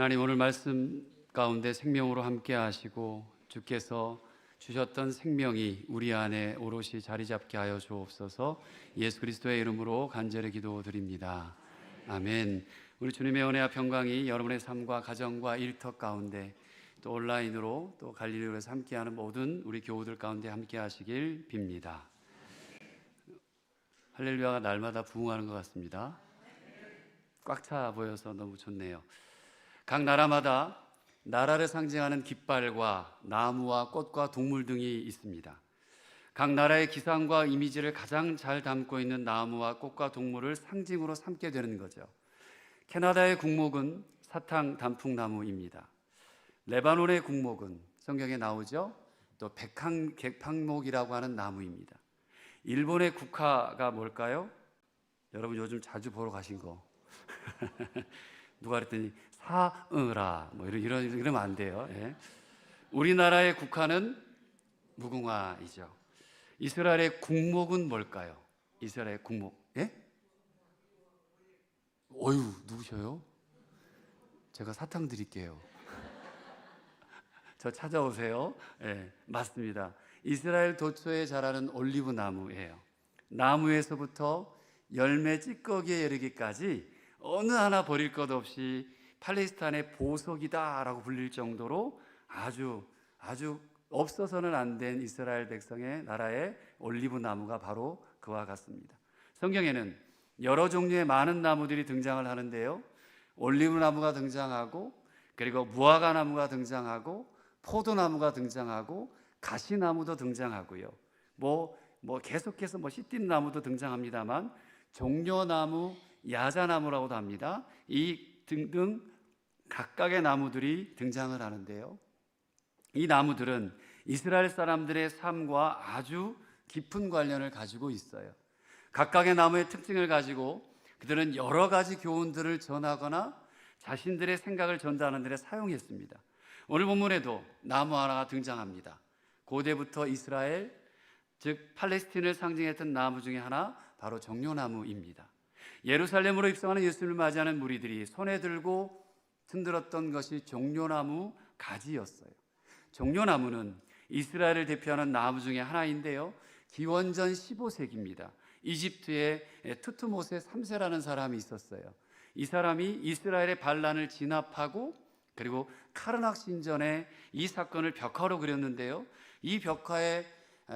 하나님, 오늘 말씀 가운데 생명으로 함께 하시고 주께서 주셨던 생명이 우리 안에 오롯이 자리 잡게 하여 주옵소서. 예수 그리스도의 이름으로 간절히 기도드립니다. 아멘. 우리 주님의 은혜와 평강이 여러분의 삶과 가정과 일터 가운데 또 온라인으로 또 갈릴리오에서 함께하는 모든 우리 교우들 가운데 함께 하시길 빕니다. 할렐루야가 날마다 부흥하는 것 같습니다. 꽉 차 보여서 너무 좋네요. 각 나라마다 나라를 상징하는 깃발과 나무와 꽃과 동물 등이 있습니다. 각 나라의 기상과 이미지를 가장 잘 담고 있는 나무와 꽃과 동물을 상징으로 삼게 되는 거죠. 캐나다의 국목은 사탕 단풍나무입니다. 레바논의 국목은 성경에 나오죠. 또 백향목이라고 하는 나무입니다. 일본의 국화가 뭘까요? 여러분 요즘 자주 보러 가신 거 누가 그랬더니 사으라 뭐 이러면 안 돼요. 예. 우리나라의 국화는 무궁화이죠. 이스라엘의 국목은 뭘까요? 이스라엘의 국목. 예? 어휴, 누구셔요? 제가 사탕 드릴게요. 저 찾아오세요. 예, 맞습니다. 이스라엘 도처에 자라는 올리브 나무예요. 나무에서부터 열매 찌꺼기에 이르기까지 어느 하나 버릴 것 없이 팔레스타인의 보석이다라고 불릴 정도로 아주 없어서는 안 된 이스라엘 백성의 나라의 올리브 나무가 바로 그와 같습니다. 성경에는 여러 종류의 많은 나무들이 등장을 하는데요. 올리브 나무가 등장하고, 그리고 무화과 나무가 등장하고, 포도나무가 등장하고, 가시나무도 등장하고요. 계속해서 씨띠 나무도 등장합니다만, 종려나무, 야자나무라고도 합니다. 이 등등 각각의 나무들이 등장을 하는데요. 이 나무들은 이스라엘 사람들의 삶과 아주 깊은 관련을 가지고 있어요. 각각의 나무의 특징을 가지고 그들은 여러 가지 교훈들을 전하거나 자신들의 생각을 전달하는 데 사용했습니다. 오늘 본문에도 나무 하나가 등장합니다. 고대부터 이스라엘, 즉 팔레스틴을 상징했던 나무 중에 하나, 바로 종려나무입니다. 예루살렘으로 입성하는 예수님을 맞이하는 무리들이 손에 들고 흔들었던 것이 종려나무 가지였어요. 종려나무는 이스라엘을 대표하는 나무 중에 하나인데요. 기원전 15세기입니다. 이집트에 투트모세 3세라는 사람이 있었어요. 이 사람이 이스라엘의 반란을 진압하고 그리고 카르낙 신전에 이 사건을 벽화로 그렸는데요. 이 벽화에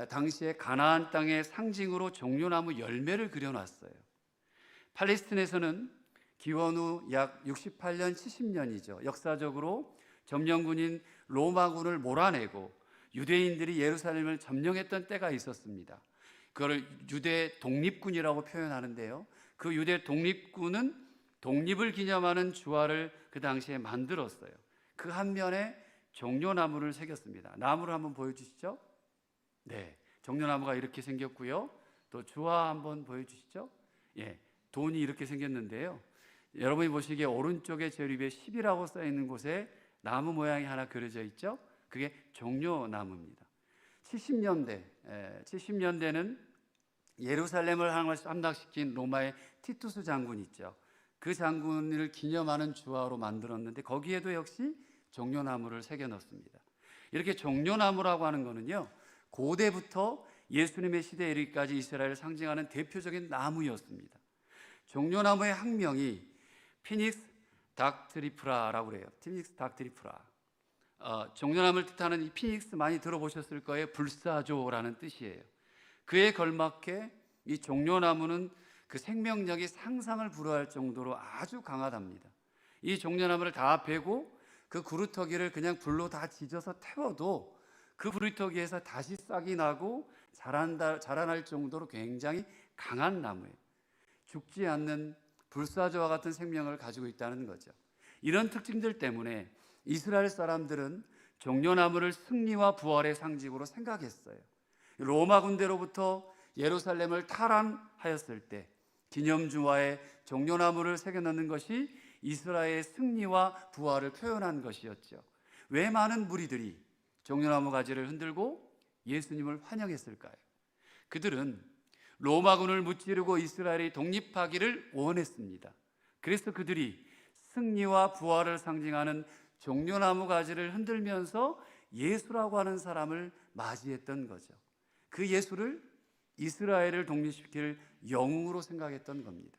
당시에 가나안 땅의 상징으로 종려나무 열매를 그려놨어요. 팔레스틴에서는 기원 후 약 68년, 70년이죠. 역사적으로 점령군인 로마군을 몰아내고 유대인들이 예루살렘을 점령했던 때가 있었습니다. 그걸 유대 독립군이라고 표현하는데요. 그 유대 독립군은 독립을 기념하는 주화를 그 당시에 만들었어요. 그 한 면에 종려나무를 새겼습니다. 나무를 한번 보여주시죠. 네, 종려나무가 이렇게 생겼고요. 또 주화 한번 보여주시죠. 예, 돈이 이렇게 생겼는데요. 여러분이 보시기에 오른쪽에 제일 위에 10이라고 써있는 곳에 나무 모양이 하나 그려져 있죠. 그게 종려나무입니다. 70년대는 예루살렘을 함락시킨 로마의 티투스 장군 있죠. 그 장군을 기념하는 주화로 만들었는데 거기에도 역시 종려나무를 새겨 넣습니다. 이렇게 종려나무라고 하는 거는요, 고대부터 예수님의 시대에 이르기까지 이스라엘을 상징하는 대표적인 나무였습니다. 종려나무의 학명이 피닉스 닥트리프라라고 그래요. 피닉스 닥트리프라. 종려나무를 뜻하는 이 피닉스 많이 들어보셨을 거예요. 불사조라는 뜻이에요. 그에 걸맞게 이 종려나무는 그 생명력이 상상을 불허할 정도로 아주 강하답니다. 이 종려나무를 다 베고 그 구루터기를 그냥 불로 다 지져서 태워도 그 구루터기에서 다시 싹이 나고 자라날 정도로 굉장히 강한 나무예요. 죽지 않는 불사조와 같은 생명을 가지고 있다는 거죠. 이런 특징들 때문에 이스라엘 사람들은 종려나무를 승리와 부활의 상징으로 생각했어요. 로마 군대로부터 예루살렘을 탈환하였을 때 기념주화에 종려나무를 새겨 넣는 것이 이스라엘의 승리와 부활을 표현한 것이었죠. 왜 많은 무리들이 종려나무 가지를 흔들고 예수님을 환영했을까요? 그들은 로마군을 무찌르고 이스라엘이 독립하기를 원했습니다. 그래서 그들이 승리와 부활을 상징하는 종려나무 가지를 흔들면서 예수라고 하는 사람을 맞이했던 거죠. 그 예수를 이스라엘을 독립시킬 영웅으로 생각했던 겁니다.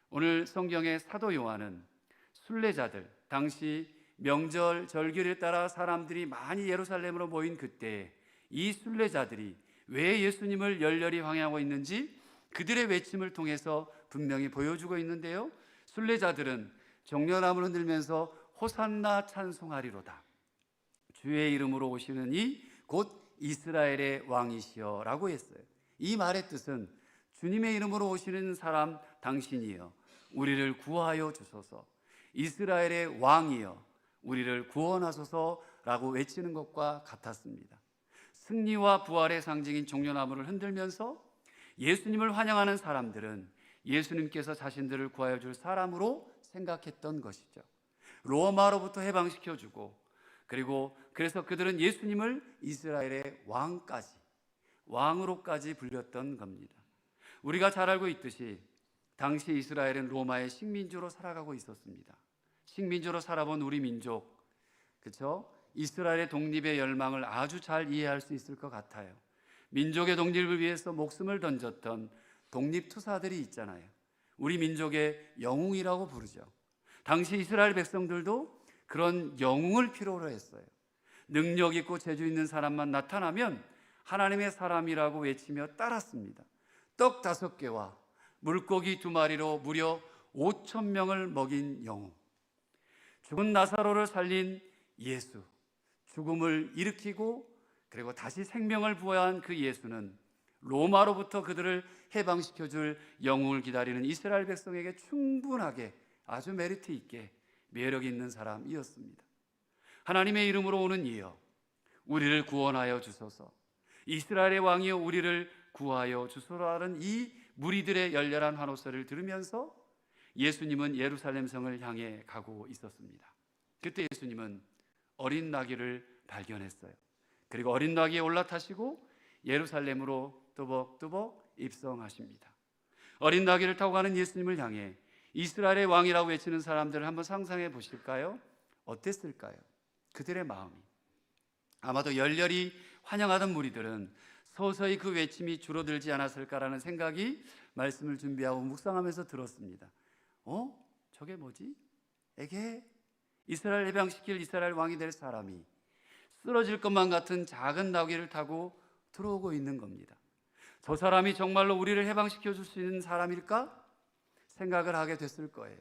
오늘 성경의 사도 요한은 순례자들, 당시 명절 절기를 따라 사람들이 많이 예루살렘으로 모인 그때 이 순례자들이 왜 예수님을 열렬히 환영하고 있는지 그들의 외침을 통해서 분명히 보여주고 있는데요, 순례자들은 종려나무를 흔들면서 호산나 찬송하리로다, 주의 이름으로 오시는 이 곧 이스라엘의 왕이시여 라고 했어요. 이 말의 뜻은 주님의 이름으로 오시는 사람 당신이여 우리를 구하여 주소서, 이스라엘의 왕이여 우리를 구원하소서라고 외치는 것과 같았습니다. 승리와 부활의 상징인 종려나무를 흔들면서 예수님을 환영하는 사람들은 예수님께서 자신들을 구하여 줄 사람으로 생각했던 것이죠. 로마로부터 해방시켜주고, 그리고 그래서 그들은 예수님을 이스라엘의 왕으로까지 불렸던 겁니다. 우리가 잘 알고 있듯이 당시 이스라엘은 로마의 식민지로 살아가고 있었습니다. 식민지로 살아본 우리 민족, 그렇죠? 이스라엘의 독립의 열망을 아주 잘 이해할 수 있을 것 같아요. 민족의 독립을 위해서 목숨을 던졌던 독립투사들이 있잖아요. 우리 민족의 영웅이라고 부르죠. 당시 이스라엘 백성들도 그런 영웅을 필요로 했어요. 능력 있고 재주 있는 사람만 나타나면 하나님의 사람이라고 외치며 따랐습니다. 떡 5개와 물고기 2마리로 무려 5,000명을 먹인 영웅, 죽은 나사로를 살린 예수, 죽음을 일으키고 그리고 다시 생명을 부여한 그 예수는 로마로부터 그들을 해방시켜줄 영웅을 기다리는 이스라엘 백성에게 충분하게 아주 메리트 있게 매력 있는 사람이었습니다. 하나님의 이름으로 오는 이여 우리를 구원하여 주소서, 이스라엘의 왕이여 우리를 구하여 주소서라는 이 무리들의 열렬한 환호소리를 들으면서 예수님은 예루살렘 성을 향해 가고 있었습니다. 그때 예수님은 어린 나귀를 발견했어요. 그리고 어린 나귀에 올라타시고 예루살렘으로 뚜벅뚜벅 입성하십니다. 어린 나귀를 타고 가는 예수님을 향해 이스라엘의 왕이라고 외치는 사람들을 한번 상상해 보실까요? 어땠을까요? 그들의 마음이. 아마도 열렬히 환영하던 무리들은 서서히 그 외침이 줄어들지 않았을까라는 생각이 말씀을 준비하고 묵상하면서 들었습니다. 저게 뭐지? 에게 이스라엘 해방시킬 이스라엘 왕이 될 사람이 쓰러질 것만 같은 작은 나귀를 타고 들어오고 있는 겁니다. 저 사람이 정말로 우리를 해방시켜 줄 수 있는 사람일까? 생각을 하게 됐을 거예요.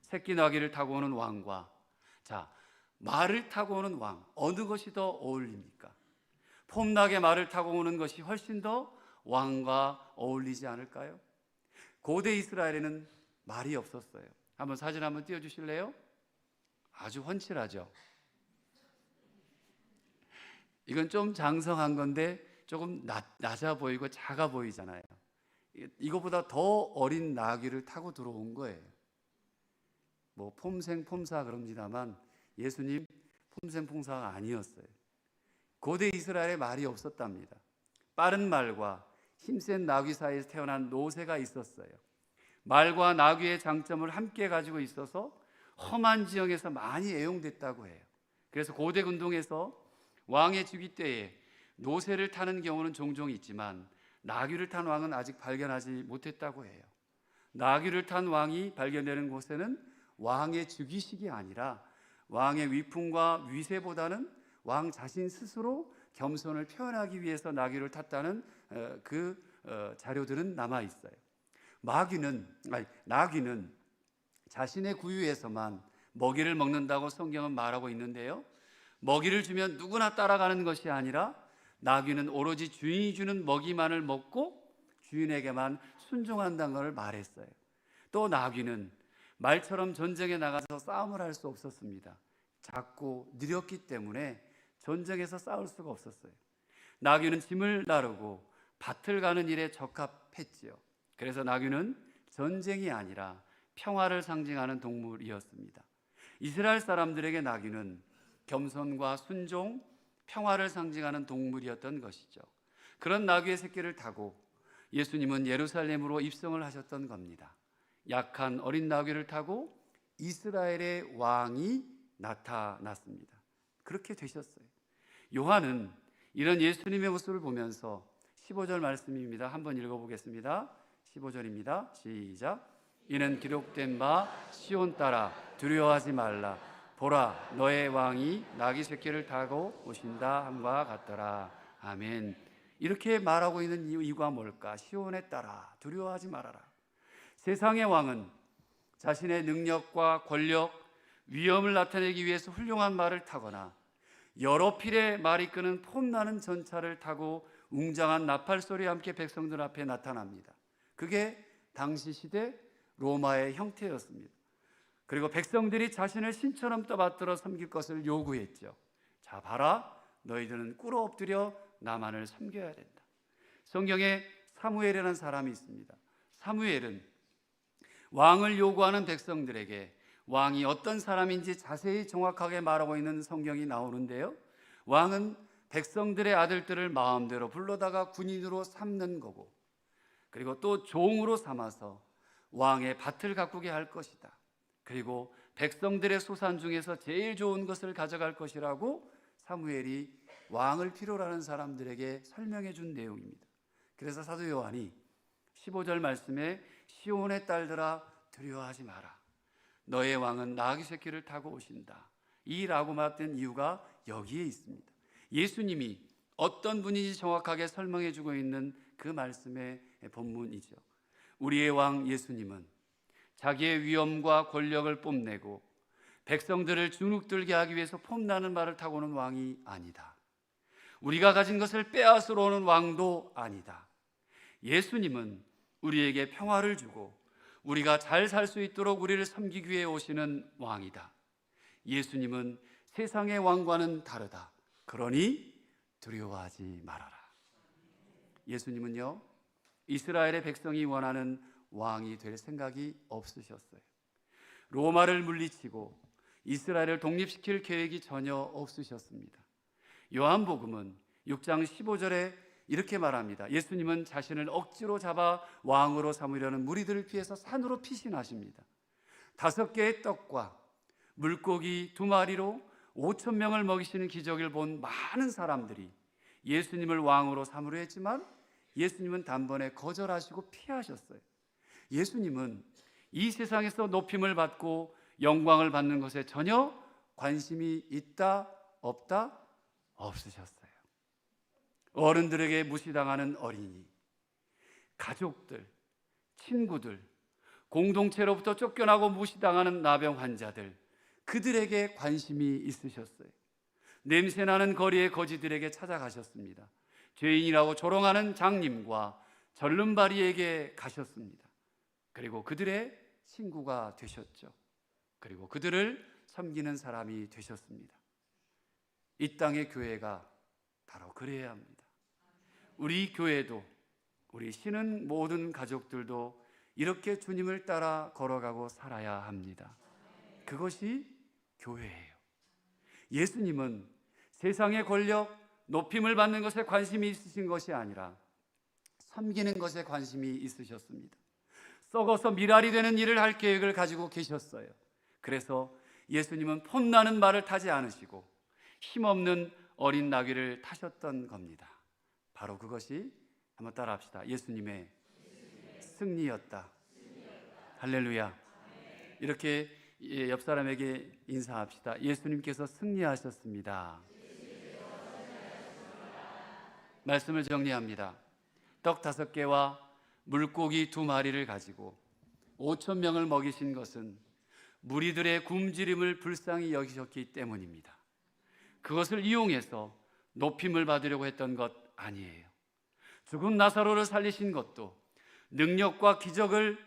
새끼 나귀를 타고 오는 왕과 말을 타고 오는 왕, 어느 것이 더 어울립니까? 폼나게 말을 타고 오는 것이 훨씬 더 왕과 어울리지 않을까요? 고대 이스라엘에는 말이 없었어요. 사진 한번 띄워주실래요? 아주 훤칠하죠. 이건 좀 장성한 건데 조금 낮아 보이고 작아 보이잖아요. 이거보다 더 어린 나귀를 타고 들어온 거예요. 뭐 폼생폼사 그럽니다만 예수님 폼생폼사가 아니었어요. 고대 이스라엘에 말이 없었답니다. 빠른 말과 힘센 나귀 사이에서 태어난 노새가 있었어요. 말과 나귀의 장점을 함께 가지고 있어서 험한 지형에서 많이 애용됐다고 해요. 그래서 고대 군동에서 왕의 즉위 때에 노새를 타는 경우는 종종 있지만 나귀를 탄 왕은 아직 발견하지 못했다고 해요. 나귀를 탄 왕이 발견되는 곳에는 왕의 즉위식이 아니라 왕의 위풍과 위세보다는 왕 자신 스스로 겸손을 표현하기 위해서 나귀를 탔다는 자료들은 남아 있어요. 나귀는 자신의 구유에서만 먹이를 먹는다고 성경은 말하고 있는데요, 먹이를 주면 누구나 따라가는 것이 아니라 나귀는 오로지 주인이 주는 먹이만을 먹고 주인에게만 순종한다는 것을 말했어요. 또 나귀는 말처럼 전쟁에 나가서 싸움을 할 수 없었습니다. 작고 느렸기 때문에 전쟁에서 싸울 수가 없었어요. 나귀는 짐을 나르고 밭을 가는 일에 적합했지요. 그래서 나귀는 전쟁이 아니라 평화를 상징하는 동물이었습니다. 이스라엘 사람들에게 나귀는 겸손과 순종, 평화를 상징하는 동물이었던 것이죠. 그런 나귀의 새끼를 타고 예수님은 예루살렘으로 입성을 하셨던 겁니다. 약한 어린 나귀를 타고 이스라엘의 왕이 나타났습니다. 그렇게 되셨어요. 요한은 이런 예수님의 모습을 보면서 15절 말씀입니다. 한번 읽어보겠습니다. 15절입니다. 시작. 이는 기록된 바 시온 딸아 두려워하지 말라. 보라 너의 왕이 나귀 새끼를 타고 오신다 함과 같더라. 아멘. 이렇게 말하고 있는 이유가 뭘까? 시온의 딸아 두려워하지 말아라. 세상의 왕은 자신의 능력과 권력, 위엄을 나타내기 위해서 훌륭한 말을 타거나 여러 필의 말이 끄는 폼나는 전차를 타고 웅장한 나팔 소리와 함께 백성들 앞에 나타납니다. 그게 당시 시대 로마의 형태였습니다. 그리고 백성들이 자신을 신처럼 떠받들어 섬길 것을 요구했죠. 자, 봐라, 너희들은 꿇어 엎드려 나만을 섬겨야 된다. 성경에 사무엘이라는 사람이 있습니다. 사무엘은 왕을 요구하는 백성들에게 왕이 어떤 사람인지 자세히 정확하게 말하고 있는 성경이 나오는데요, 왕은 백성들의 아들들을 마음대로 불러다가 군인으로 삼는 거고, 그리고 또 종으로 삼아서 왕의 밭을 가꾸게 할 것이다. 그리고 백성들의 소산 중에서 제일 좋은 것을 가져갈 것이라고 사무엘이 왕을 필요로 하는 사람들에게 설명해 준 내용입니다. 그래서 사도 요한이 15절 말씀에 시온의 딸들아 두려워하지 마라. 너의 왕은 나귀 새끼를 타고 오신다. 이 라고 말했던 이유가 여기에 있습니다. 예수님이 어떤 분인지 정확하게 설명해 주고 있는 그 말씀의 본문이죠. 우리의 왕 예수님은 자기의 위엄과 권력을 뽐내고 백성들을 주눅들게 하기 위해서 폼나는 말을 타고 오는 왕이 아니다. 우리가 가진 것을 빼앗으러 오는 왕도 아니다. 예수님은 우리에게 평화를 주고 우리가 잘 살 수 있도록 우리를 섬기기 위해 오시는 왕이다. 예수님은 세상의 왕과는 다르다. 그러니 두려워하지 말아라. 예수님은요, 이스라엘의 백성이 원하는 왕이 될 생각이 없으셨어요. 로마를 물리치고 이스라엘을 독립시킬 계획이 전혀 없으셨습니다. 요한복음은 6장 15절에 이렇게 말합니다. 예수님은 자신을 억지로 잡아 왕으로 삼으려는 무리들을 피해서 산으로 피신하십니다. 5개의 떡과 물고기 2마리로 5,000명을 먹이시는 기적을 본 많은 사람들이 예수님을 왕으로 삼으려 했지만 예수님은 단번에 거절하시고 피하셨어요. 예수님은 이 세상에서 높임을 받고 영광을 받는 것에 전혀 관심이 있다 없다? 없으셨어요. 어른들에게 무시당하는 어린이, 가족들, 친구들, 공동체로부터 쫓겨나고 무시당하는 나병 환자들, 그들에게 관심이 있으셨어요. 냄새나는 거리의 거지들에게 찾아가셨습니다. 죄인이라고 조롱하는 장님과 절름발이에게 가셨습니다. 그리고 그들의 친구가 되셨죠. 그리고 그들을 섬기는 사람이 되셨습니다. 이 땅의 교회가 바로 그래야 합니다. 우리 교회도, 우리 신은 모든 가족들도 이렇게 주님을 따라 걸어가고 살아야 합니다. 그것이 교회예요. 예수님은 세상의 권력, 높임을 받는 것에 관심이 있으신 것이 아니라 섬기는 것에 관심이 있으셨습니다. 썩어서 미랄이 되는 일을 할 계획을 가지고 계셨어요. 그래서 예수님은 폼나는 말을 타지 않으시고 힘없는 어린 나귀를 타셨던 겁니다. 바로 그것이, 한번 따라 합시다. 예수님의 승리였다. 할렐루야. 이렇게 옆 사람에게 인사합시다. 예수님께서 승리하셨습니다. 말씀을 정리합니다. 떡 5개와 물고기 2마리를 가지고 5,000명을 먹이신 것은 무리들의 굶주림을 불쌍히 여기셨기 때문입니다. 그것을 이용해서 높임을 받으려고 했던 것 아니에요. 죽은 나사로를 살리신 것도 능력과 기적을,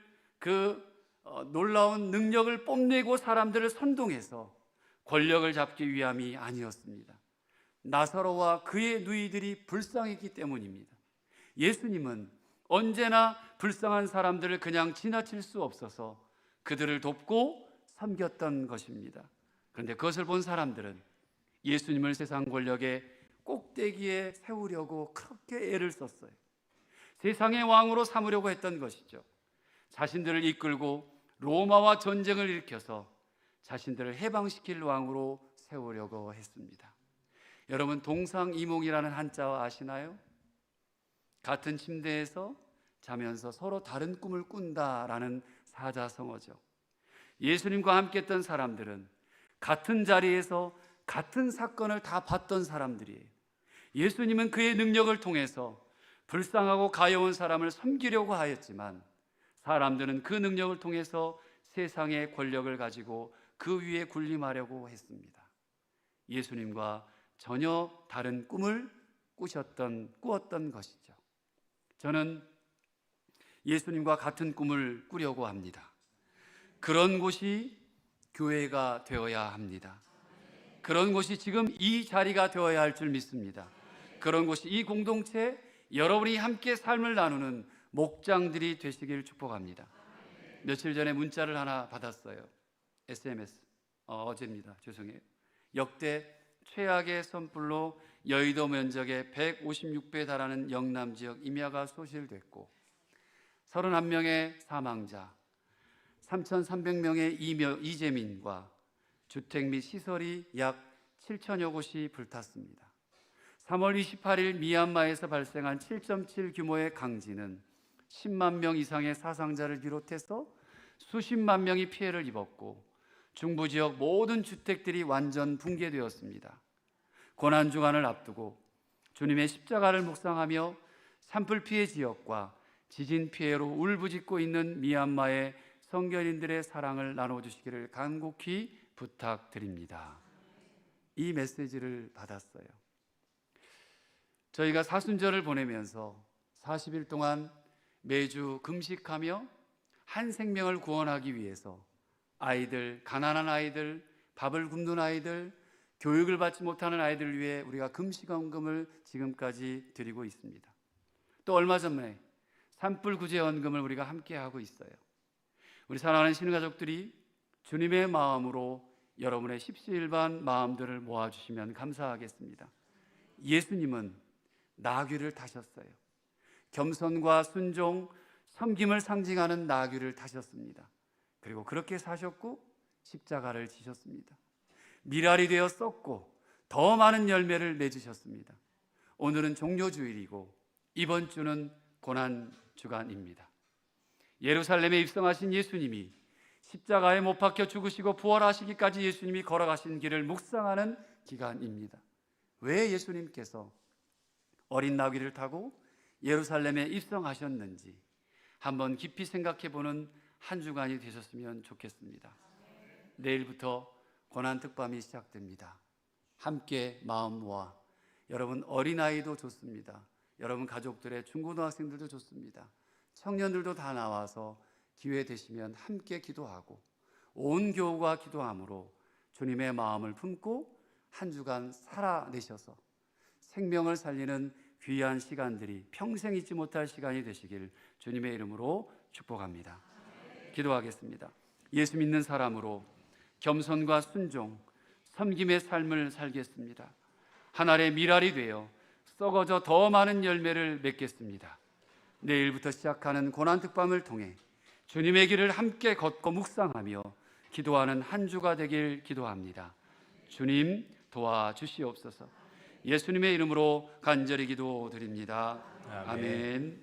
놀라운 능력을 뽐내고 사람들을 선동해서 권력을 잡기 위함이 아니었습니다. 나사로와 그의 누이들이 불쌍했기 때문입니다. 예수님은 언제나 불쌍한 사람들을 그냥 지나칠 수 없어서 그들을 돕고 섬겼던 것입니다. 그런데 그것을 본 사람들은 예수님을 세상 권력의 꼭대기에 세우려고 그렇게 애를 썼어요. 세상의 왕으로 삼으려고 했던 것이죠. 자신들을 이끌고 로마와 전쟁을 일으켜서 자신들을 해방시킬 왕으로 세우려고 했습니다. 여러분, 동상이몽이라는 한자어 아시나요? 같은 침대에서 자면서 서로 다른 꿈을 꾼다라는 사자성어죠. 예수님과 함께 했던 사람들은 같은 자리에서 같은 사건을 다 봤던 사람들이에요. 예수님은 그의 능력을 통해서 불쌍하고 가여운 사람을 섬기려고 하였지만 사람들은 그 능력을 통해서 세상의 권력을 가지고 그 위에 군림하려고 했습니다. 예수님과 전혀 다른 꿈을 꾸었던 것이죠. 저는 예수님과 같은 꿈을 꾸려고 합니다. 그런 곳이 교회가 되어야 합니다. 그런 곳이 지금 이 자리가 되어야 할 줄 믿습니다. 그런 곳이 이 공동체, 여러분이 함께 삶을 나누는 목장들이 되시길 축복합니다. 며칠 전에 문자를 하나 받았어요. SMS, 어제입니다. 죄송해요. 역대 최악의 선불로 여의도 면적의 156배에 달하는 영남 지역 임야가 소실됐고 31명의 사망자, 3,300명의 이재민과 주택 및 시설이 약 7천여 곳이 불탔습니다. 3월 28일 미얀마에서 발생한 7.7 규모의 강진은 10만 명 이상의 사상자를 비롯해서 수십만 명이 피해를 입었고 중부 지역 모든 주택들이 완전 붕괴되었습니다. 고난주간을 앞두고 주님의 십자가를 묵상하며 산불 피해 지역과 지진 피해로 울부짖고 있는 미얀마의 성결인들의 사랑을 나눠주시기를 간곡히 부탁드립니다. 이 메시지를 받았어요. 저희가 사순절을 보내면서 40일 동안 매주 금식하며 한 생명을 구원하기 위해서 아이들, 가난한 아이들, 밥을 굶는 아이들, 교육을 받지 못하는 아이들을 위해 우리가 금식헌금을 지금까지 드리고 있습니다. 또 얼마 전에 산불 구제 헌금을 우리가 함께 하고 있어요. 우리 사랑하는 신가족들이 주님의 마음으로 여러분의 십시일반 마음들을 모아주시면 감사하겠습니다. 예수님은 나귀를 타셨어요. 겸손과 순종, 섬김을 상징하는 나귀를 타셨습니다. 그리고 그렇게 사셨고 십자가를 지셨습니다. 미랄이 되어 썩고 더 많은 열매를 맺으셨습니다. 오늘은 종료주일이고 이번 주는 고난주간입니다. 예루살렘에 입성하신 예수님이 십자가에 못 박혀 죽으시고 부활하시기까지 예수님이 걸어가신 길을 묵상하는 기간입니다. 왜 예수님께서 어린 나귀를 타고 예루살렘에 입성하셨는지 한번 깊이 생각해보는 한 주간이 되셨으면 좋겠습니다. 내일부터 고난특밤이 시작됩니다. 함께 마음 모아, 여러분 어린아이도 좋습니다. 여러분 가족들의 중고등학생들도 좋습니다. 청년들도 다 나와서 기회 되시면 함께 기도하고 온 교우가 기도함으로 주님의 마음을 품고 한 주간 살아내셔서 생명을 살리는 귀한 시간들이 평생 잊지 못할 시간이 되시길 주님의 이름으로 축복합니다. 기도하겠습니다. 예수 믿는 사람으로 겸손과 순종, 섬김의 삶을 살겠습니다. 한 알의 미랄이 되어 썩어져 더 많은 열매를 맺겠습니다. 내일부터 시작하는 고난특밤을 통해 주님의 길을 함께 걷고 묵상하며 기도하는 한 주가 되길 기도합니다. 주님 도와주시옵소서. 예수님의 이름으로 간절히 기도드립니다. 아멘.